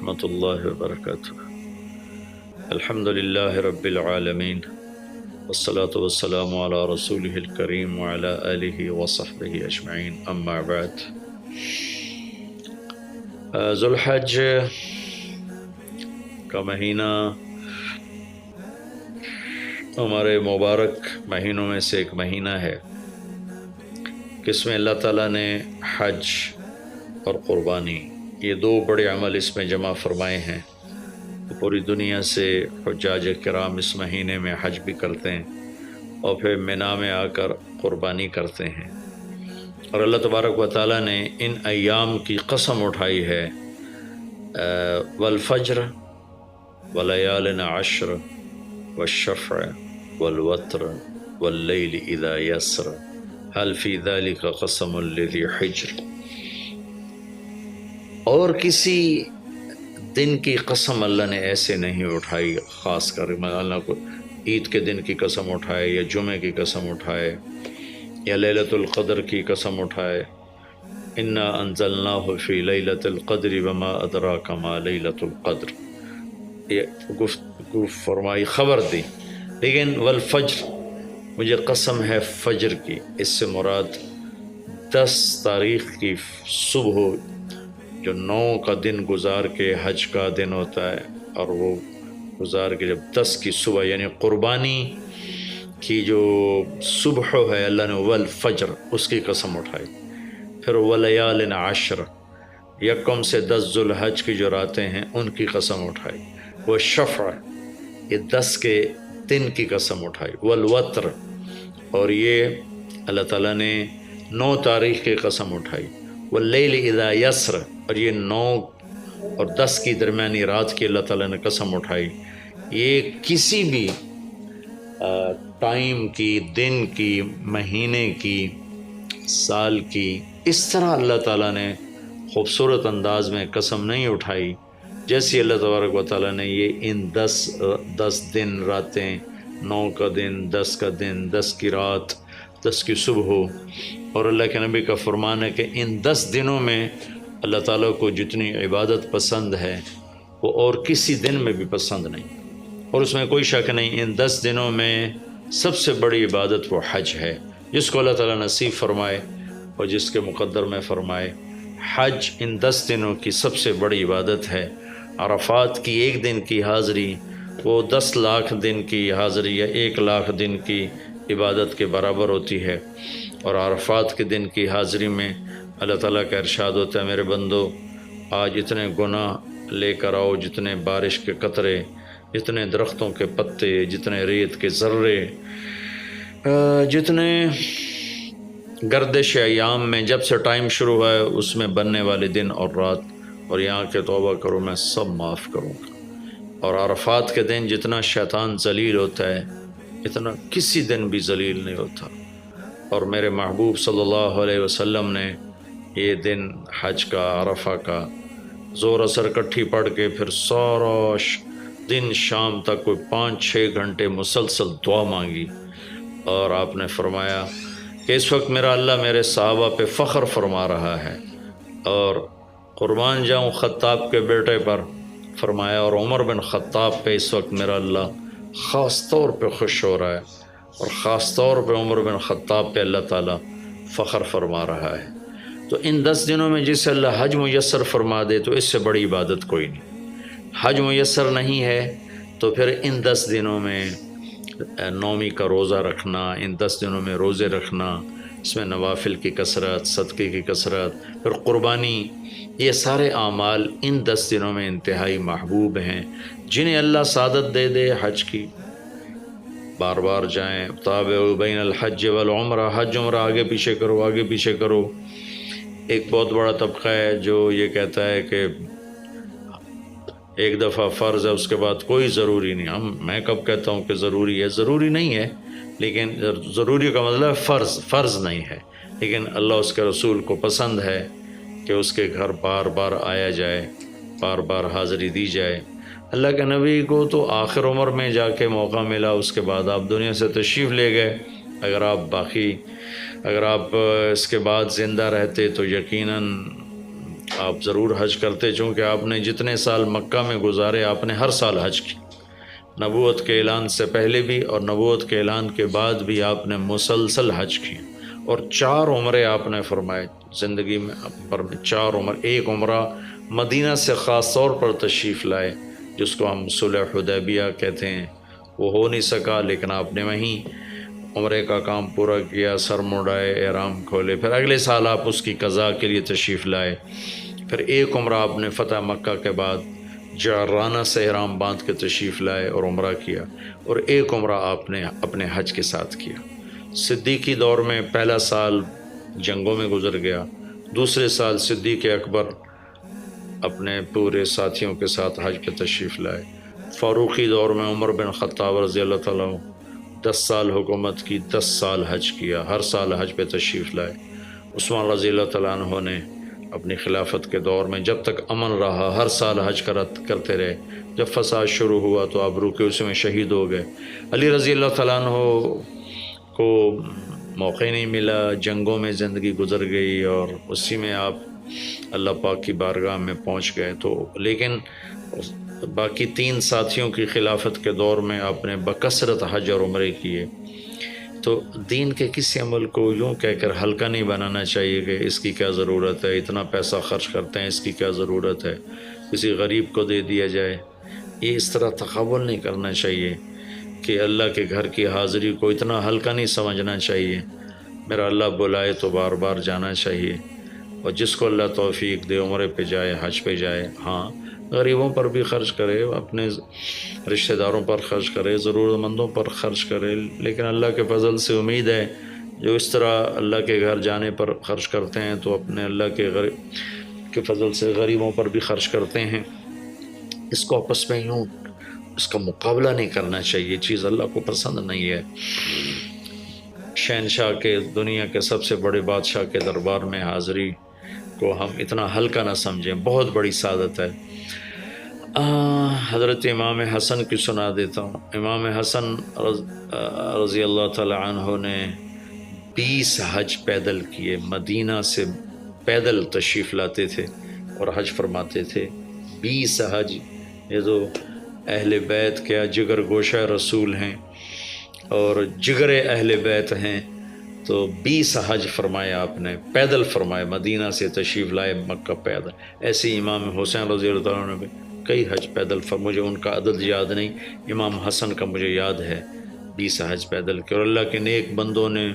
ورحمۃ اللہ وبرکاتہ۔ الحمد للہ رب العالمین، والصلاة والسلام علی رسولہ الکریم وعلی آلہ وصحبہ اجمعین، اما بعد۔ ذو الحج کا مہینہ ہمارے مبارک مہینوں میں سے ایک مہینہ ہے کہ اس میں اللہ تعالیٰ نے حج اور قربانی، یہ دو بڑے عمل اس میں جمع فرمائے ہیں۔ پوری دنیا سے حجاج کرام اس مہینے میں حج بھی کرتے ہیں اور پھر مینا میں آ کر قربانی کرتے ہیں، اور اللہ تبارک و تعالیٰ نے ان ایام کی قسم اٹھائی ہے، والفجر ولیال عشر والشفع والوتر واللیل اذا یسر هل فی ذلک قسم لذی حجر۔ اور کسی دن کی قسم اللہ نے ایسے نہیں اٹھائی، خاص کر اللہ کو عید کے دن کی قسم اٹھائے، یا جمعے کی قسم اٹھائے، یا لیلۃ القدر کی قسم اٹھائے، انا انزلناہ فی لیلۃ القدر وما ادراک ما لیلۃ القدر، یہ گفتگو فرمائی، خبر دی۔ لیکن والفجر، مجھے قسم ہے فجر کی، اس سے مراد 10 تاریخ کی صبح، جو 9 کا دن گزار کے حج کا دن ہوتا ہے، اور وہ گزار کے جب 10 کی صبح یعنی قربانی کی جو صبح ہے، اللہ نے والفجر اس کی قسم اٹھائی۔ پھر ولیال عشر، یکم سے 10 ذو الحج کی جو راتیں ہیں ان کی قسم اٹھائی۔ والشفع، یہ 10 کے دن کی قسم اٹھائی۔ والوتر، اور یہ اللہ تعالیٰ نے 9 تاریخ کی قسم اٹھائی۔ واللیل اذا یسر، اور یہ 9 اور 10 کی درمیانی رات کی اللہ تعالیٰ نے قسم اٹھائی۔ یہ کسی بھی ٹائم کی، دن کی، مہینے کی، سال کی، اس طرح اللہ تعالیٰ نے خوبصورت انداز میں قسم نہیں اٹھائی جیسی اللہ تبارک و تعالیٰ نے یہ ان 10 دن راتیں، 9 کا دن، 10 کا دن، 10 کی رات، 10 کی صبح، اور اللہ کے نبی کا فرمان ہے کہ ان 10 دنوں میں اللہ تعالیٰ کو جتنی عبادت پسند ہے وہ اور کسی دن میں بھی پسند نہیں، اور اس میں کوئی شک نہیں، ان 10 دنوں میں سب سے بڑی عبادت وہ حج ہے، جس کو اللہ تعالیٰ نصیب فرمائے اور جس کے مقدر میں فرمائے۔ حج ان 10 دنوں کی سب سے بڑی عبادت ہے۔ عرفات کی ایک دن کی حاضری وہ 10 لاکھ دن کی حاضری یا 1 لاکھ دن کی عبادت کے برابر ہوتی ہے، اور عرفات کے دن کی حاضری میں اللہ تعالیٰ کا ارشاد ہوتا ہے، میرے بندو آج اتنے گناہ لے کر آؤ، جتنے بارش کے قطرے، جتنے درختوں کے پتے، جتنے ریت کے ذرے، جتنے گردش ایام میں جب سے ٹائم شروع ہوا ہے اس میں بننے والے دن اور رات، اور یہاں کے توبہ کرو، میں سب معاف کروں گا۔ اور عرفات کے دن جتنا شیطان ذلیل ہوتا ہے اتنا کسی دن بھی ذلیل نہیں ہوتا، اور میرے محبوب صلی اللہ علیہ وسلم نے یہ دن حج کا، عرفہ کا، زور اثر کٹھی پڑھ کے پھر سارا دن شام تک کوئی 5-6 گھنٹے مسلسل دعا مانگی، اور آپ نے فرمایا کہ اس وقت میرا اللہ میرے صحابہ پہ فخر فرما رہا ہے، اور قربان جاؤں خطاب کے بیٹے پر، فرمایا، اور عمر بن خطاب پہ اس وقت میرا اللہ خاص طور پہ خوش ہو رہا ہے، اور خاص طور پہ عمر بن خطاب پہ اللہ تعالیٰ فخر فرما رہا ہے۔ تو ان 10 دنوں میں جسے اللہ حج میسر فرما دے تو اس سے بڑی عبادت کوئی نہیں۔ حج میسر نہیں ہے تو پھر ان 10 دنوں میں نومی کا روزہ رکھنا، ان 10 دنوں میں روزے رکھنا، اس میں نوافل کی کثرت، صدقے کی کثرت، پھر قربانی، یہ سارے اعمال ان 10 دنوں میں انتہائی محبوب ہیں۔ جنہیں اللہ سعادت دے دے حج کی، بار بار جائیں، تابعوا بین الحج والعمرہ، حج عمرہ آگے پیچھے کرو، آگے پیچھے کرو۔ ایک بہت بڑا طبقہ ہے جو یہ کہتا ہے کہ ایک دفعہ فرض ہے اس کے بعد کوئی ضروری نہیں۔ میں کب کہتا ہوں کہ ضروری ہے؟ ضروری نہیں ہے، لیکن ضروری کا مطلب فرض نہیں ہے، لیکن اللہ اس کے رسول کو پسند ہے کہ اس کے گھر بار بار آیا جائے، بار بار حاضری دی جائے۔ اللہ کے نبی کو تو آخر عمر میں جا کے موقع ملا، اس کے بعد آپ دنیا سے تشریف لے گئے۔ اگر آپ اس کے بعد زندہ رہتے تو یقیناً آپ ضرور حج کرتے، چونکہ آپ نے جتنے سال مکہ میں گزارے آپ نے ہر سال حج کی، نبوت کے اعلان سے پہلے بھی اور نبوت کے اعلان کے بعد بھی آپ نے مسلسل حج کی، اور 4 عمرے آپ نے فرمائے زندگی میں پر 4 عمر، ایک عمرہ مدینہ سے خاص طور پر تشریف لائے جس کو ہم صلح حدیبیہ کہتے ہیں، وہ ہو نہیں سکا لیکن آپ نے وہیں عمرے کا کام پورا کیا، سر مڑائے، احرام کھولے، پھر اگلے سال آپ اس کی قضاء کے لیے تشریف لائے، پھر ایک عمرہ آپ نے فتح مکہ کے بعد جعرانہ سے احرام باندھ کے تشریف لائے اور عمرہ کیا، اور ایک عمرہ آپ نے اپنے حج کے ساتھ کیا۔ صدیقی دور میں پہلا سال جنگوں میں گزر گیا، دوسرے سال صدیق اکبر اپنے پورے ساتھیوں کے ساتھ حج پہ تشریف لائے، فاروقی دور میں عمر بن خطاب رضی اللہ تعالیٰ 10 سال حکومت کی، 10 سال حج کیا، ہر سال حج پہ تشریف لائے۔ عثمان رضی اللہ تعالیٰ عنہ نے اپنی خلافت کے دور میں جب تک امن رہا ہر سال حج کرتے رہے، جب فساد شروع ہوا تو آپ رکے، اس میں شہید ہو گئے۔ علی رضی اللہ تعالیٰ عنہ کو موقع نہیں ملا، جنگوں میں زندگی گزر گئی اور اسی میں آپ اللہ پاک کی بارگاہ میں پہنچ گئے، تو لیکن باقی 3 ساتھیوں کی خلافت کے دور میں آپ نے بکثرت حج اور عمرے کیے۔ تو دین کے کسی عمل کو یوں کہہ کر ہلکا نہیں بنانا چاہیے کہ اس کی کیا ضرورت ہے، اتنا پیسہ خرچ کرتے ہیں، اس کی کیا ضرورت ہے، کسی غریب کو دے دیا جائے، یہ اس طرح تقابل نہیں کرنا چاہیے کہ اللہ کے گھر کی حاضری کو اتنا ہلکا نہیں سمجھنا چاہیے۔ میرا اللہ بلائے تو بار بار جانا چاہیے، اور جس کو اللہ توفیق دے عمرے پہ جائے، حج پہ جائے، ہاں غریبوں پر بھی خرچ کرے، اپنے رشتہ داروں پر خرچ کرے، ضرورت مندوں پر خرچ کرے، لیکن اللہ کے فضل سے امید ہے جو اس طرح اللہ کے گھر جانے پر خرچ کرتے ہیں تو اپنے اللہ کے فضل سے غریبوں پر بھی خرچ کرتے ہیں۔ اس کو آپس میں یوں اس کا مقابلہ نہیں کرنا چاہیے، چیز اللہ کو پسند نہیں ہے۔ شہنشاہ کے، دنیا کے سب سے بڑے بادشاہ کے دربار میں حاضری کو ہم اتنا ہلکا نہ سمجھیں، بہت بڑی سعادت ہے۔ حضرت امام حسن کی سنا دیتا ہوں۔ امام حسن رضی اللہ تعالی عنہ نے 20 حج پیدل کیے، مدینہ سے پیدل تشریف لاتے تھے اور حج فرماتے تھے۔ 20 حج، یہ تو اہل بیت کیا جگر گوشہ رسول ہیں اور جگر اہل بیت ہیں، تو 20 حج فرمایا آپ نے، پیدل فرمایا، مدینہ سے تشریف لائے مکہ پیدل۔ ایسے امام حسین رضی اللہ عنہ نے بھی کئی حج پیدل مجھے ان کا عدد یاد نہیں، امام حسن کا مجھے یاد ہے 20 حج پیدل کے، اور اللہ کے نیک بندوں نے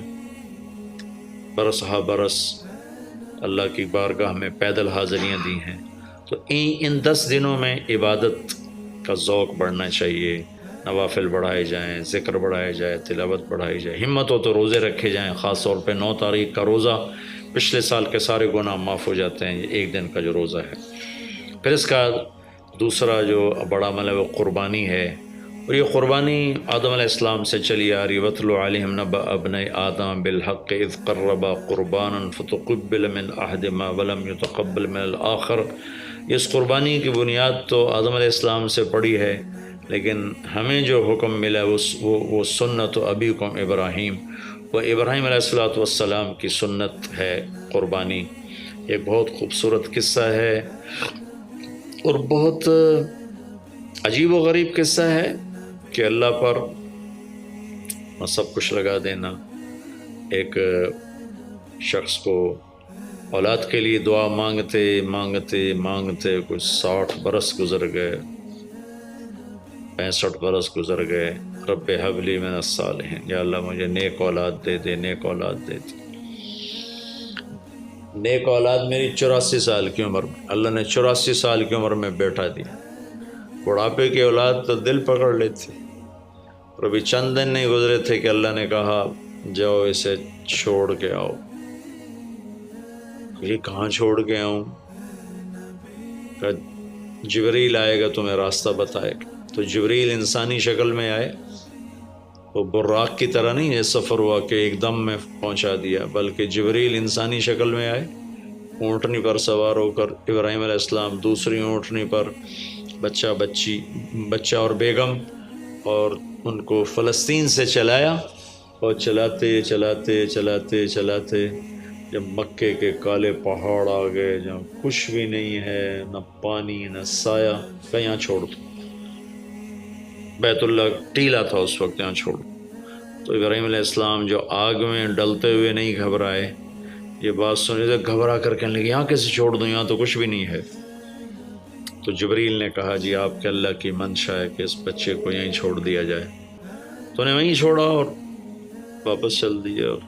برس ہا برس اللہ کی بارگاہ میں پیدل حاضریاں دی ہیں۔ تو ان 10 دنوں میں عبادت کا ذوق بڑھنا چاہیے، نوافل بڑھائے جائیں، ذکر بڑھائے جائے، تلاوت بڑھائی جائے، ہمت ہو تو روزے رکھے جائیں، خاص طور پہ 9 تاریخ کا روزہ، پچھلے سال کے سارے گناہ معاف ہو جاتے ہیں ایک دن کا جو روزہ ہے۔ پھر اس کا دوسرا جو بڑا عمل ہے وہ قربانی ہے، اور یہ قربانی آدم علیہ السلام سے چلی آ رہی۔ وَاتْلُ عَلَيْهِمْ نَبَأَ ابْنَيْ آدَمَ بِالْحَقِّ إِذْ قَرَّبَا قُرْبَانًا فَتُقُبِّلَ مِنْ أَحَدِهِمَا وَلَمْ يُتَقَبَّلْ مِنَ الْآخَرِ۔ اس قربانی کی بنیاد تو آدم علیہ السلام سے پڑی ہے، لیکن ہمیں جو حکم ملا وہ سنت ابیکم ابراہیم، وہ ابراہیم علیہ السلام کی سنت ہے قربانی۔ ایک بہت خوبصورت قصہ ہے اور بہت عجیب و غریب قصہ ہے کہ اللہ پر سب کچھ لگا دینا۔ ایک شخص کو اولاد کے لیے دعا مانگتے مانگتے مانگتے کچھ 60 برس گزر گئے، 65 برس گزر گئے۔ رب ہب لی من الصالحین، یا اللہ مجھے نیک اولاد دے دے، نیک اولاد دے دے۔ نیک اولاد میری 84 سال کی عمر میں، اللہ نے 84 سال کی عمر میں بیٹا دیا۔ بڑھاپے کی اولاد تو دل پکڑ لیتی، اور ابھی چند دن نہیں گزرے تھے کہ اللہ نے کہا جاؤ اسے چھوڑ کے آؤ۔ یہ کہاں چھوڑ کے آؤں؟ کہ جبریل آئے گا تمہیں راستہ بتائے گا۔ تو جبریل انسانی شکل میں آئے، وہ براق کی طرح نہیں ہے سفر ہوا کہ ایک دم میں پہنچا دیا، بلکہ جبریل انسانی شکل میں آئے، اونٹنی پر سوار ہو کر، ابراہیم علیہ السلام دوسری اونٹنی پر، بچہ اور بیگم، اور ان کو فلسطین سے چلایا، اور چلاتے چلاتے چلاتے چلاتے جب مکے کے کالے پہاڑ آ گئے جہاں کچھ بھی نہیں ہے، نہ پانی نہ سایہ، کہ یہاں چھوڑ دو، بیت اللہ ٹیلا تھا اس وقت، یہاں چھوڑ دو۔ تو ابراہیم علیہ السلام جو آگ میں ڈلتے ہوئے نہیں گھبرائے، یہ بات سنی تو گھبرا کر کہنے لگے یہاں کیسے چھوڑ دوں، یہاں تو کچھ بھی نہیں ہے۔ تو جبریل نے کہا جی آپ کے اللہ کی منشا ہے کہ اس بچے کو یہیں چھوڑ دیا جائے، تو نے وہیں چھوڑا اور واپس چل دیا۔ اور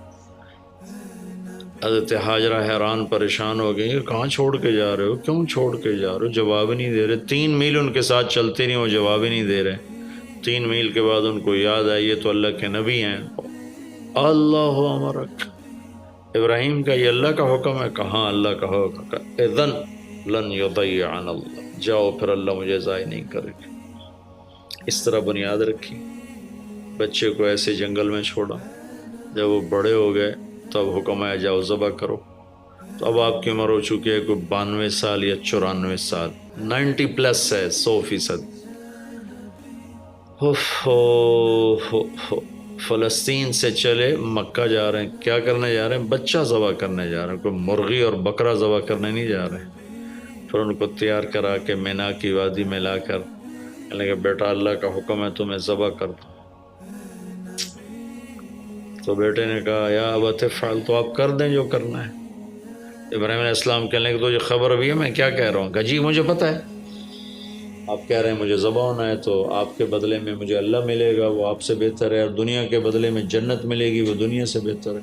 حضرت ہاجرہ حیران پریشان ہو گئی کہ کہاں چھوڑ کے جا رہے ہو، کیوں چھوڑ کے جا رہے ہو، جواب ہی نہیں دے رہے۔ 3 میل ان کے ساتھ چلتے نہیں، وہ جواب ہی نہیں دے رہے۔ 3 میل کے بعد ان کو یاد آئی یہ تو اللہ کے نبی ہیں۔ اللہ امرک، ابراہیم کا یہ اللہ کا حکم ہے؟ کہاں اللہ کا حکم ہے؟ اذن لن یضیعنا اللہ، جاؤ پھر اللہ مجھے ضائع نہیں کرے گا۔ اس طرح بنیاد رکھی، بچے کو ایسے جنگل میں چھوڑا۔ جب وہ بڑے ہو گئے تب حکم آیا جاؤ ذبح کرو۔ تو اب آپ کی عمر ہو چکی ہے کوئی 92 سال یا 94 سال، 90 پلس ہے، 100%۔ فلسطین سے چلے مکہ جا رہے ہیں، کیا کرنے جا رہے ہیں؟ بچہ ذبح کرنے جا رہے ہیں، کوئی مرغی اور بکرا ذبح کرنے نہیں جا رہے ہیں۔ پھر ان کو تیار کرا کے مینا کی وادی میں لا کر کہنے لگے بیٹا اللہ کا حکم ہے تمہیں ذبح کر دو۔ تو بیٹے نے کہا یا ابت افعل، تو آپ کر دیں جو کرنا ہے۔ ابراہیم علیہ السلام کہنے لگے تو یہ خبر بھی ہے میں کیا کہہ رہا ہوں؟ کہ جی مجھے پتہ ہے، آپ کہہ رہے ہیں مجھے ذبح ہونا ہے تو آپ کے بدلے میں مجھے اللہ ملے گا، وہ آپ سے بہتر ہے، اور دنیا کے بدلے میں جنت ملے گی، وہ دنیا سے بہتر ہے۔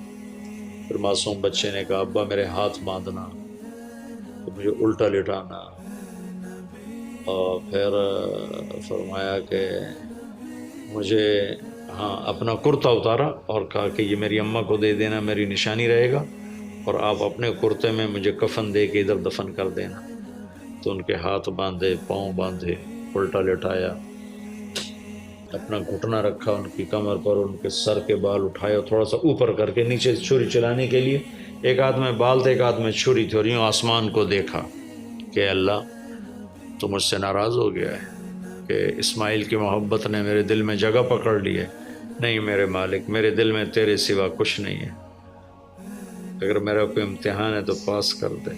پھر معصوم بچے نے کہا ابا میرے ہاتھ باندھنا، تو مجھے الٹا لٹانا، اور پھر فرمایا کہ مجھے اپنا کرتا اتارا اور کہا کہ یہ میری اماں کو دے دینا، میری نشانی رہے گا، اور آپ اپنے کرتے میں مجھے کفن دے کے ادھر دفن کر دینا۔ تو ان کے ہاتھ باندھے، پاؤں باندھے، الٹا لٹایا، اپنا گھٹنا رکھا ان کی کمر پر، ان کے سر کے بال اٹھایا تھوڑا سا اوپر کر کے نیچے چھری چلانے کے لیے، ایک ہاتھ میں بال تھے ایک ہاتھ میں چھری تھی، اور یوں آسمان کو دیکھا کہ اللہ تو مجھ سے ناراض ہو گیا ہے کہ اسماعیل کی محبت نے میرے دل میں جگہ پکڑ لی ہے۔ نہیں میرے مالک، میرے دل میں تیرے سوا کچھ نہیں ہے، اگر میرا کوئی امتحان ہے تو پاس کر دے،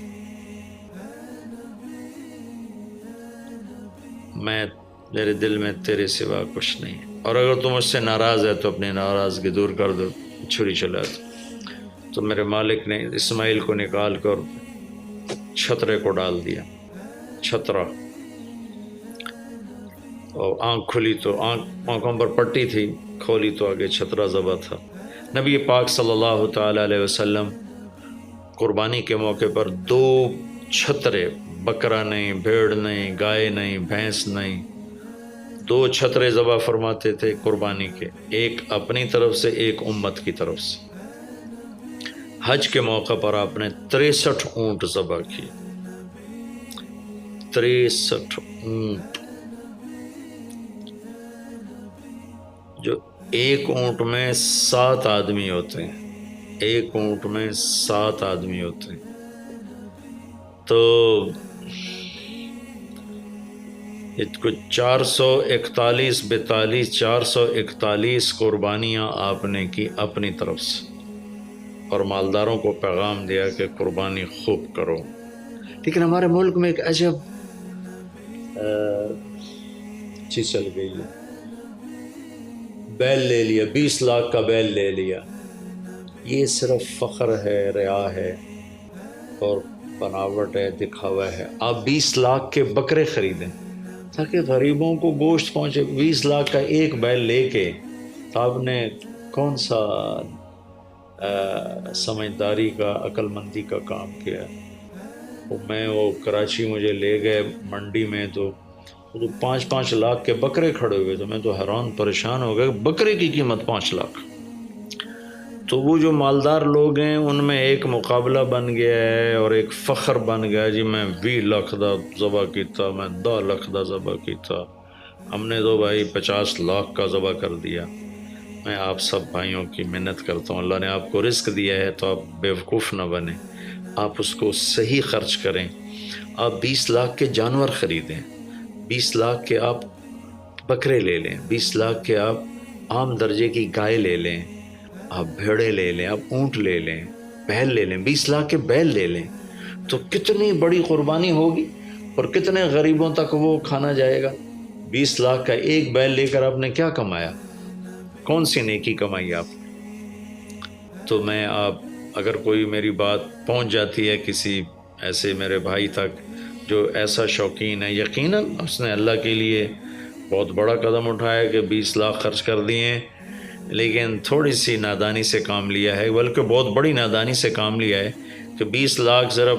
میرے دل میں تیرے سوا کچھ نہیں ہے، اور اگر تم مجھ سے ناراض ہے تو اپنی ناراضگی دور کر دو، چھری چلا دو۔ تو میرے مالک نے اسماعیل کو نکال کر چھترے کو ڈال دیا، چھترا، اور آنکھ کھلی تو آنکھوں پر پٹی تھی، کھولی تو آگے چھترا ذبح تھا۔ نبی پاک صلی اللہ تعالیٰ علیہ وسلم قربانی کے موقع پر 2 چھترے، بکرا نہیں، بھیڑ نہیں، گائے نہیں، بھینس نہیں، 2 چھترے ذبح فرماتے تھے قربانی کے، ایک اپنی طرف سے ایک امت کی طرف سے۔ حج کے موقع پر آپ نے 63 اونٹ ذبح کیے، 63 اونٹ، جو ایک اونٹ میں 7 آدمی ہوتے ہیں، ایک اونٹ میں 7 آدمی ہوتے ہیں۔ تو کچھ 441 قربانیاں آپ نے کی اپنی طرف سے، اور مالداروں کو پیغام دیا کہ قربانی خوب کرو۔ لیکن ہمارے ملک میں ایک عجب چیز چل گئی ہے، بیل لے لیا، 20 لاکھ کا بیل لے لیا۔ یہ صرف فخر ہے، ریا ہے، اور بناوٹ ہے، دکھاوا ہے۔ آپ 20 لاکھ کے بکرے خریدیں تاکہ غریبوں کو گوشت پہنچے۔ 20 لاکھ کا ایک بیل لے کے آپ نے کون سا سمجھداری کا، عقل مندی کا کام کیا؟ وہ کراچی مجھے لے گئے منڈی میں، تو 5 لاکھ کے بکرے کھڑے ہوئے، تو میں تو حیران پریشان ہو گیا، بکرے کی قیمت 5 لاکھ۔ تو وہ جو مالدار لوگ ہیں ان میں ایک مقابلہ بن گیا ہے اور ایک فخر بن گیا، جی میں 20 لاکھ دا ذبح کیتا، میں 10 لاکھ دا ذبح کیتا، ہم نے تو بھائی 50 لاکھ کا ذبح کر دیا۔ میں آپ سب بھائیوں کی منت کرتا ہوں، اللہ نے آپ کو رزق دیا ہے تو آپ بیوقوف نہ بنیں، آپ اس کو صحیح خرچ کریں۔ آپ 20 لاکھ کے جانور خریدیں، 20 لاکھ کے آپ بکرے لے لیں، 20 لاکھ کے آپ عام درجے کی گائے لے لیں، آپ بھیڑیں لے لیں، آپ اونٹ لے لیں، بیل لے لیں، 20 لاکھ کے بیل لے لیں تو کتنی بڑی قربانی ہوگی اور کتنے غریبوں تک وہ کھانا جائے گا۔ 20 لاکھ کا ایک بیل لے کر آپ نے کیا کمایا؟ کون سی نیکی کمائی آپ؟ تو میں اگر کوئی میری بات پہنچ جاتی ہے کسی ایسے میرے بھائی تک جو ایسا شوقین ہے، یقیناً اس نے اللہ کے لیے بہت بڑا قدم اٹھایا کہ 20 لاکھ خرچ کر دیے ہیں، لیکن تھوڑی سی نادانی سے کام لیا ہے، بلکہ بہت بڑی نادانی سے کام لیا ہے کہ 20 لاکھ صرف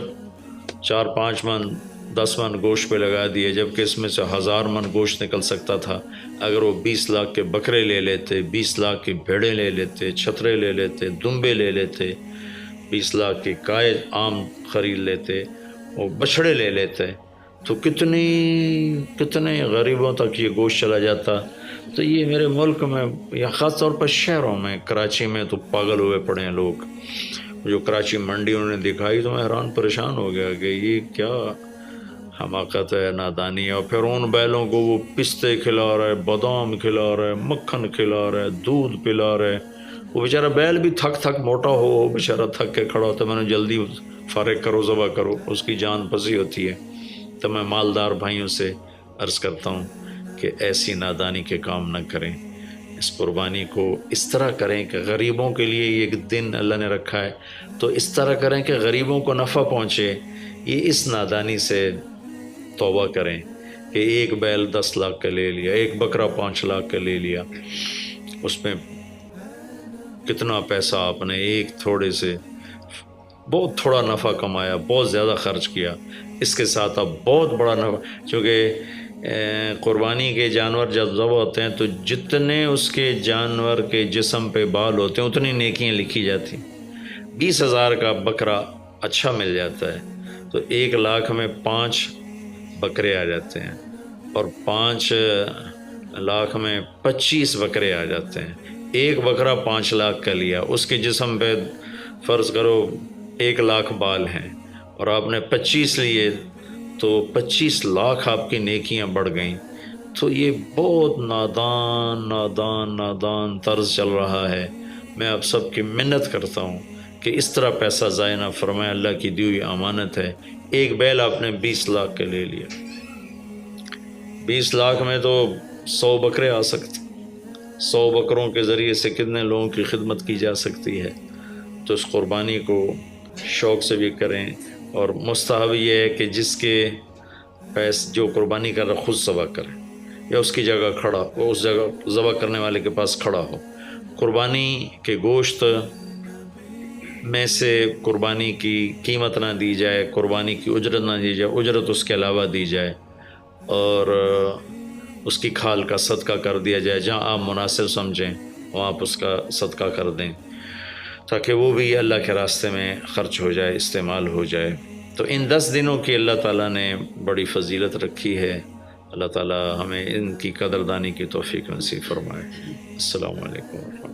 4-5 من 10 من گوشت پہ لگا دیے، جبکہ اس میں سے 1000 من گوشت نکل سکتا تھا اگر وہ 20 لاکھ کے بکرے لے لیتے، 20 لاکھ کی بھیڑیں لے لیتے، چھترے لے لیتے، دمبے لے لیتے، 20 لاکھ کی گائے عام خرید لیتے، وہ بچھڑے لے لیتے، تو کتنے غریبوں تک یہ گوشت چلا جاتا۔ تو یہ میرے ملک میں یا خاص طور پر شہروں میں، کراچی میں تو پاگل ہوئے پڑے ہیں لوگ۔ جو کراچی منڈی انہوں نے دکھائی تو میں حیران پریشان ہو گیا کہ یہ کیا حماقت ہے، نادانی ہے۔ اور پھر ان بیلوں کو وہ پستے کھلا رہا ہے، بادام کھلا رہا ہے، مکھن کھلا رہا ہے، دودھ پلا رہا ہے۔ وہ بیچارہ بیل بھی تھک موٹا ہو بیچارہ تھک کے کھڑا ہوتا ہے، میں نے جلدی فارغ کرو، ذبح کرو، اس کی جان پھنسی ہوتی ہے۔ تو میں مالدار بھائیوں سے عرض کرتا ہوں کہ ایسی نادانی کے کام نہ کریں، اس قربانی کو اس طرح کریں کہ غریبوں کے لیے یہ ایک دن اللہ نے رکھا ہے تو اس طرح کریں کہ غریبوں کو نفع پہنچے۔ یہ اس نادانی سے توبہ کریں کہ ایک بیل 10 لاکھ کا لے لیا، ایک بکرا 5 لاکھ کا لے لیا، اس میں کتنا پیسہ آپ نے ایک تھوڑے سے بہت تھوڑا نفع کمایا، بہت زیادہ خرچ کیا، اس کے ساتھ اب بہت بڑا نفع۔ چونکہ قربانی کے جانور جب ذبح ہوتے ہیں تو جتنے اس کے جانور کے جسم پہ بال ہوتے ہیں اتنی نیکیاں لکھی جاتی ہیں۔ 20,000 کا بکرا اچھا مل جاتا ہے تو 1 لاکھ میں 5 بکرے آ جاتے ہیں، اور 5 لاکھ میں 25 بکرے آ جاتے ہیں۔ ایک بکرا 5 لاکھ کا لیا، اس کے جسم پہ فرض کرو 1 لاکھ بال ہیں اور آپ نے 25 لیے تو 25 لاکھ آپ کی نیکیاں بڑھ گئیں۔ تو یہ بہت نادان طرز چل رہا ہے۔ میں آپ سب کی منت کرتا ہوں کہ اس طرح پیسہ ضائع نہ فرمائیں، اللہ کی دی ہوئی امانت ہے۔ ایک بیل آپ نے 20 لاکھ کا لے لیا، 20 لاکھ میں تو 100 بکرے آ سکتے، 100 بکروں کے ذریعے سے کتنے لوگوں کی خدمت کی جا سکتی ہے۔ تو اس قربانی کو شوق سے بھی کریں، اور مستحب یہ ہے کہ جس کے جو قربانی کر رہا خود ذبح کرے یا اس کی جگہ کھڑا، وہ اس جگہ ذبح کرنے والے کے پاس کھڑا ہو۔ قربانی کے گوشت میں سے قربانی کی قیمت نہ دی جائے، قربانی کی اجرت نہ دی جائے، اجرت اس کے علاوہ دی جائے، اور اس کی کھال کا صدقہ کر دیا جائے۔ جہاں آپ مناسب سمجھیں وہاں آپ اس کا صدقہ کر دیں تاکہ وہ بھی اللہ کے راستے میں خرچ ہو جائے، استعمال ہو جائے۔ تو ان 10 دنوں کی اللہ تعالیٰ نے بڑی فضیلت رکھی ہے۔ اللہ تعالیٰ ہمیں ان کی قدردانی کی توفیق نصیب فرمائے۔ السلام علیکم۔